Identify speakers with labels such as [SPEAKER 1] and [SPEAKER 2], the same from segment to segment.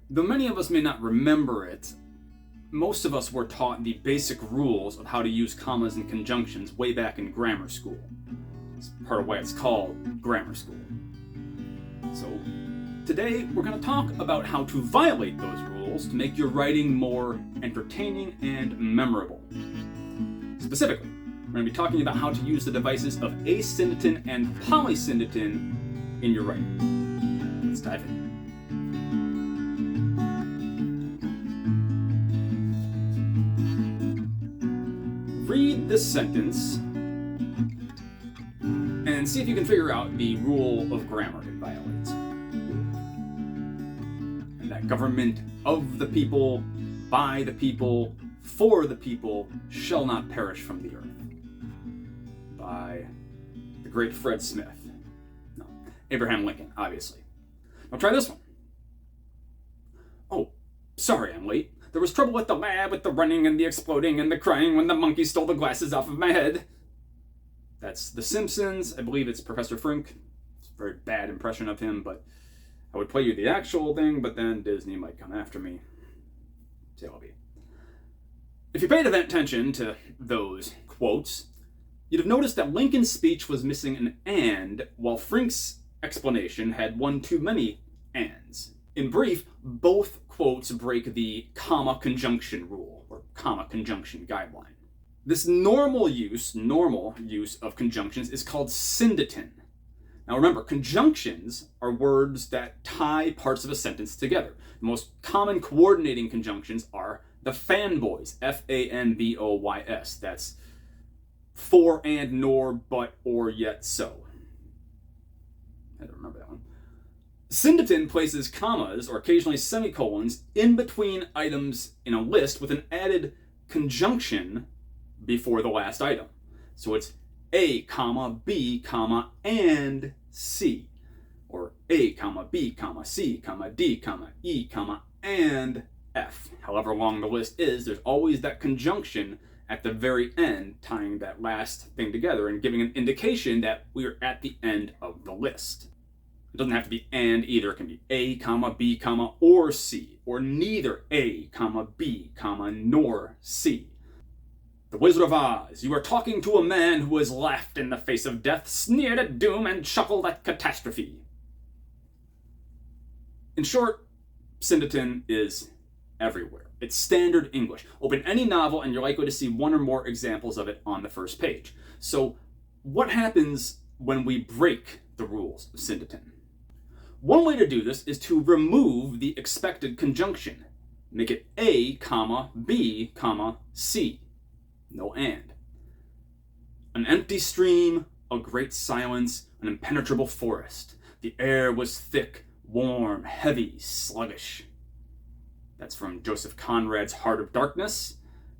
[SPEAKER 1] Though many of us may not remember it, most of us were taught the basic rules of how to use commas and conjunctions way back in grammar school. It's part of why it's called grammar school. So today we're going to talk about how to violate those rules to make your writing more entertaining and memorable. Specifically, we're going to be talking about how to use the devices of asyndeton and polysyndeton in your writing. Let's dive in. Read this sentence and see if you can figure out the rule of grammar it violates. And that government of the people, by the people, for the people, shall not perish from the earth. By the great Fred Smith. No, Abraham Lincoln, obviously. Now try this one. Oh, sorry I'm late. There was trouble at the lab with the running and the exploding and the crying when the monkey stole the glasses off of my head. That's The Simpsons. I believe it's Professor Frink. It's a very bad impression of him, but I would play you the actual thing, but then Disney might come after me. So it'll be. If you paid attention to those quotes, you'd have noticed that Lincoln's speech was missing an and, while Frink's explanation had one too many ands. In brief, both quotes break the comma conjunction rule, or comma conjunction guideline. This normal use of conjunctions is called syndeton. Now remember, conjunctions are words that tie parts of a sentence together. The most common coordinating conjunctions are the fanboys, F-A-N-B-O-Y-S. That's for, and, nor, but, or, yet, so. I don't remember that one. Syndeton places commas, or occasionally semicolons, in between items in a list with an added conjunction before the last item. So it's A, comma, B, comma, and C. Or A, comma, B, comma, C, comma, D, comma, E, comma, and F. However long the list is, there's always that conjunction at the very end, tying that last thing together and giving an indication that we're at the end of the list. It doesn't have to be and either. It can be A, comma, B, comma, or C, or neither A, comma, B, comma, nor C. The Wizard of Oz. You are talking to a man who has laughed in the face of death, sneered at doom, and chuckled at catastrophe. In short, syndeton is everywhere. It's standard English. Open any novel and you're likely to see one or more examples of it on the first page. So, what happens when we break the rules of syndeton? One way to do this is to remove the expected conjunction. Make it A, comma, B, comma, C. No and. An empty stream, a great silence, an impenetrable forest. The air was thick, warm, heavy, sluggish. That's from Joseph Conrad's Heart of Darkness.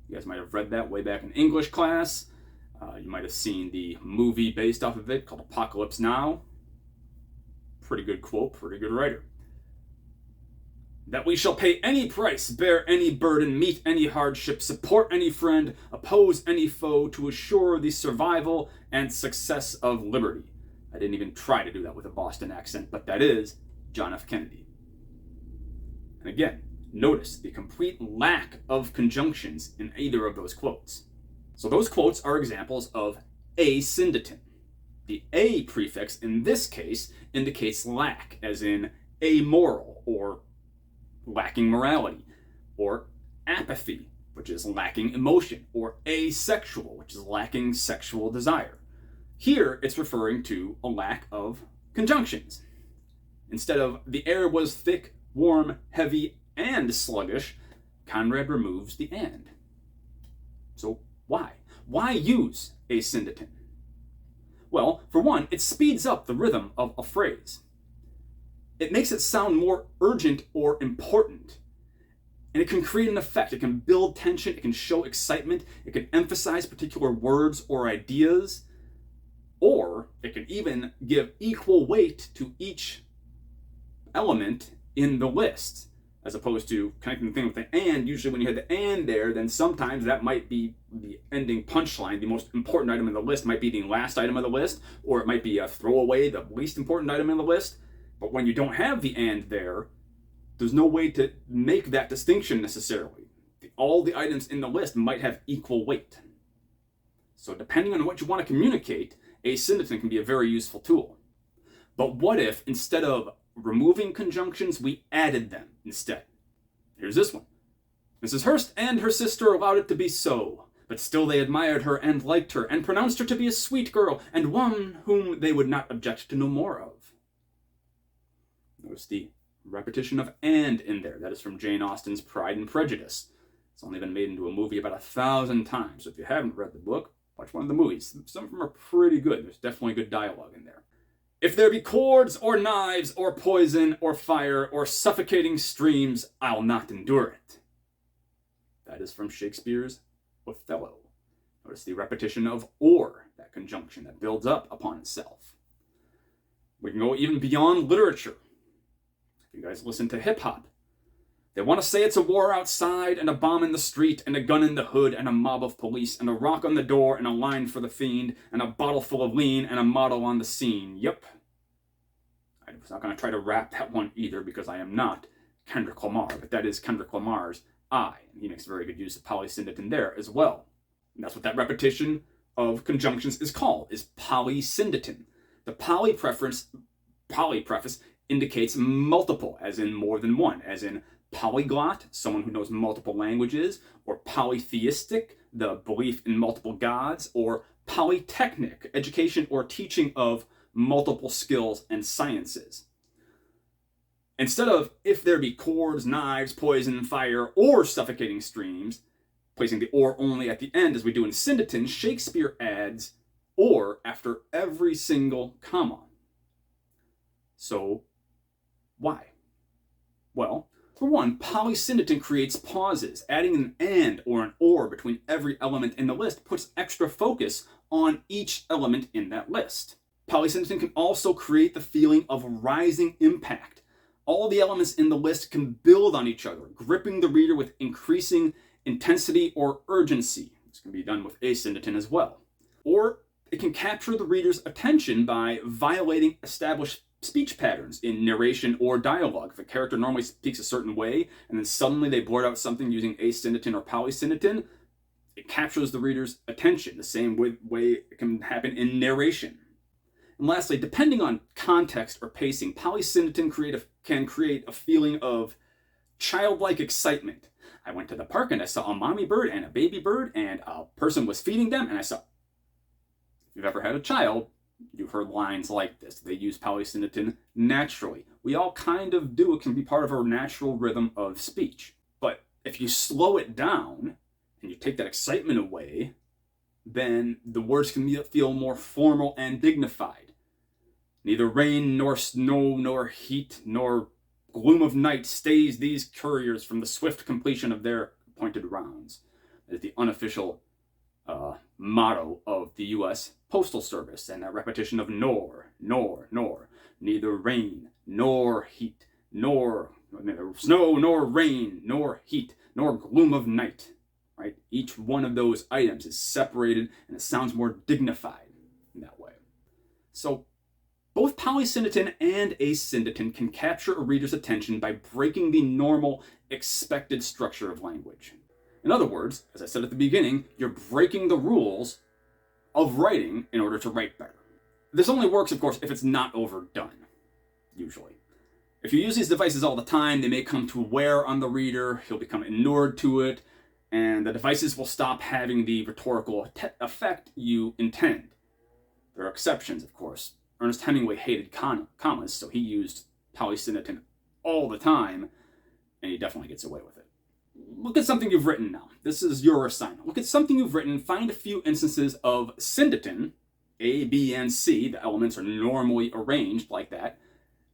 [SPEAKER 1] You guys might have read that way back in English class. You might have seen the movie based off of it called Apocalypse Now. Pretty good quote, pretty good writer. That we shall pay any price, bear any burden, meet any hardship, support any friend, oppose any foe to assure the survival and success of liberty. I didn't even try to do that with a Boston accent, but that is John F. Kennedy. And again, notice the complete lack of conjunctions in either of those quotes. So those quotes are examples of asyndeton. The A prefix in this case indicates lack, as in amoral, or lacking morality, or apathy, which is lacking emotion, or asexual, which is lacking sexual desire. Here, it's referring to a lack of conjunctions. Instead of the air was thick, warm, heavy, and sluggish, Conrad removes the and. So why? Why use asyndeton? Well, for one, it speeds up the rhythm of a phrase. It makes it sound more urgent or important. And it can create an effect. It can build tension. It can show excitement. It can emphasize particular words or ideas. Or it can even give equal weight to each element in the list, as opposed to connecting the thing with the and. Usually when you have the and there, then sometimes that might be the ending punchline. The most important item in the list might be the last item of the list, or it might be a throwaway, the least important item in the list. But when you don't have the and there, there's no way to make that distinction necessarily. All the items in the list might have equal weight. So depending on what you want to communicate, a syndeton can be a very useful tool. But what if, instead of removing conjunctions, we added them instead? Here's this one. Mrs. Hurst and her sister allowed it to be so, but still they admired her and liked her, and pronounced her to be a sweet girl, and one whom they would not object to know more of. Notice the repetition of "and" in there. That is from Jane Austen's Pride and Prejudice. It's only been made into a movie about 1,000 times, so if you haven't read the book, watch one of the movies. Some of them are pretty good. There's definitely good dialogue in there. If there be cords, or knives, or poison, or fire, or suffocating streams, I'll not endure it. That is from Shakespeare's Othello. Notice the repetition of "or," that conjunction that builds up upon itself. We can go even beyond literature. If you guys listen to hip-hop, they want to say it's a war outside, and a bomb in the street, and a gun in the hood, and a mob of police, and a rock on the door, and a line for the fiend, and a bottle full of lean, and a model on the scene. Yep. I was not going to try to rap that one either, because I am not Kendrick Lamar, but that is Kendrick Lamar's I, and he makes very good use of polysyndeton there as well. And that's what that repetition of conjunctions is called, is polysyndeton. The polypreface indicates multiple, as in more than one, as in polyglot, someone who knows multiple languages, or polytheistic, the belief in multiple gods, or polytechnic, education or teaching of multiple skills and sciences. Instead of "if there be cords, knives, poison, fire, or suffocating streams," placing the "or" only at the end as we do in syndeton, Shakespeare adds "or" after every single comma. So, why? Well, for one, polysyndeton creates pauses. Adding an "and" or an "or" between every element in the list puts extra focus on each element in that list. Polysyndeton can also create the feeling of rising impact. All the elements in the list can build on each other, gripping the reader with increasing intensity or urgency. This can be done with asyndeton as well. Or it can capture the reader's attention by violating established speech patterns in narration or dialogue. If a character normally speaks a certain way, and then suddenly they blurt out something using asyndeton or polysyndeton, it captures the reader's attention, the same way it can happen in narration. And lastly, depending on context or pacing, polysyndeton can create a feeling of childlike excitement. I went to the park and I saw a mommy bird and a baby bird, and a person was feeding them, and I saw... If you've ever had a child, you've heard lines like this. They use polysyndeton naturally. We all kind of do. It can be part of our natural rhythm of speech. But if you slow it down and you take that excitement away, then the words can feel more formal and dignified. Neither rain, nor snow, nor heat, nor gloom of night stays these couriers from the swift completion of their appointed rounds. That is the unofficial motto of the U.S. Postal Service, and that repetition of nor. Neither rain, nor heat, nor neither snow, nor rain, nor heat, nor gloom of night. Right? Each one of those items is separated, and it sounds more dignified in that way. So, both polysyndeton and asyndeton can capture a reader's attention by breaking the normal, expected structure of language. In other words, as I said at the beginning, you're breaking the rules of writing in order to write better. This only works, of course, if it's not overdone, usually. If you use these devices all the time, they may come to wear on the reader, he'll become inured to it, and the devices will stop having the rhetorical effect you intend. There are exceptions, of course. Ernest Hemingway hated commas, so he used polysyndeton all the time, and he definitely gets away with it. Look at something you've written now. This is your assignment. Look at something you've written, find a few instances of syndeton, A, B, and C, the elements are normally arranged like that,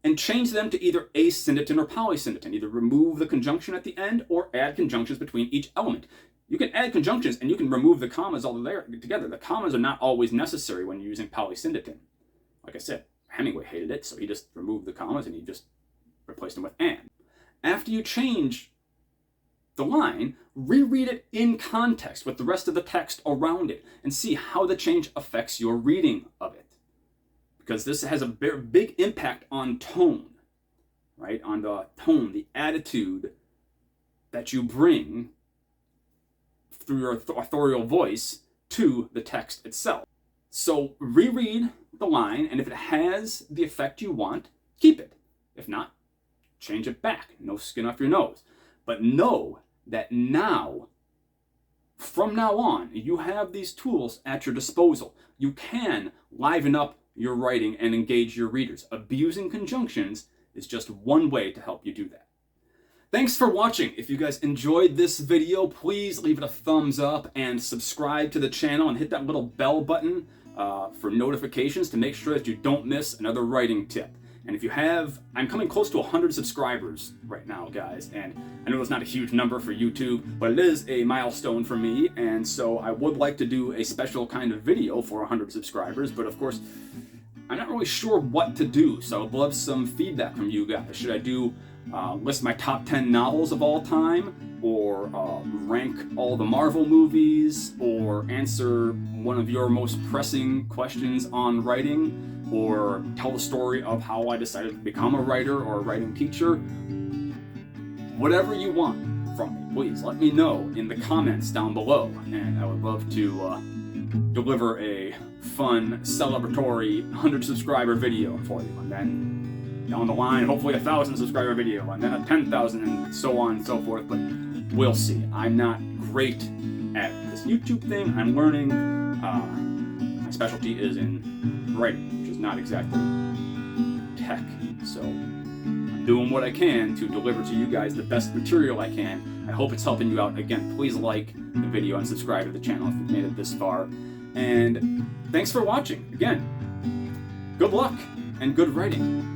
[SPEAKER 1] and change them to either asyndeton or polysyndeton. Either remove the conjunction at the end or add conjunctions between each element. You can add conjunctions and you can remove the commas all together. The commas are not always necessary when you're using polysyndeton. Like I said, Hemingway hated it, so he just removed the commas and he just replaced them with "and." After you change the line, reread it in context with the rest of the text around it and see how the change affects your reading of it. Because this has a big impact on tone. right? On the tone, the attitude that you bring through your authorial voice to the text itself. So reread the line, and if it has the effect you want, keep it. If not, change it back. No skin off your nose. But know that now, from now on, you have these tools at your disposal. You can liven up your writing and engage your readers. Abusing conjunctions is just one way to help you do that. Thanks for watching. If you guys enjoyed this video, please leave it a thumbs up and subscribe to the channel and hit that little bell button for notifications to make sure that you don't miss another writing tip. And if you have, I'm coming close to 100 subscribers right now, guys. And I know it's not a huge number for YouTube, but it is a milestone for me. And so I would like to do a special kind of video for 100 subscribers. But of course, I'm not really sure what to do. So I'd love some feedback from you guys. Should I do list my top 10 novels of all time, or rank all the Marvel movies, or answer one of your most pressing questions on writing, or tell the story of how I decided to become a writer or a writing teacher? Whatever you want from me, please let me know in the comments down below, and I would love to deliver a fun, celebratory 100 subscriber video for you, and then down the line, hopefully a 1,000 subscriber video, and then a 10,000, and so on and so forth, but we'll see. I'm not great at this YouTube thing. I'm learning. My specialty is in writing, which is not exactly tech, so I'm doing what I can to deliver to you guys the best material I can. I hope it's helping you out. Again, please like the video and subscribe to the channel if you've made it this far, and thanks for watching. Again, good luck and good writing.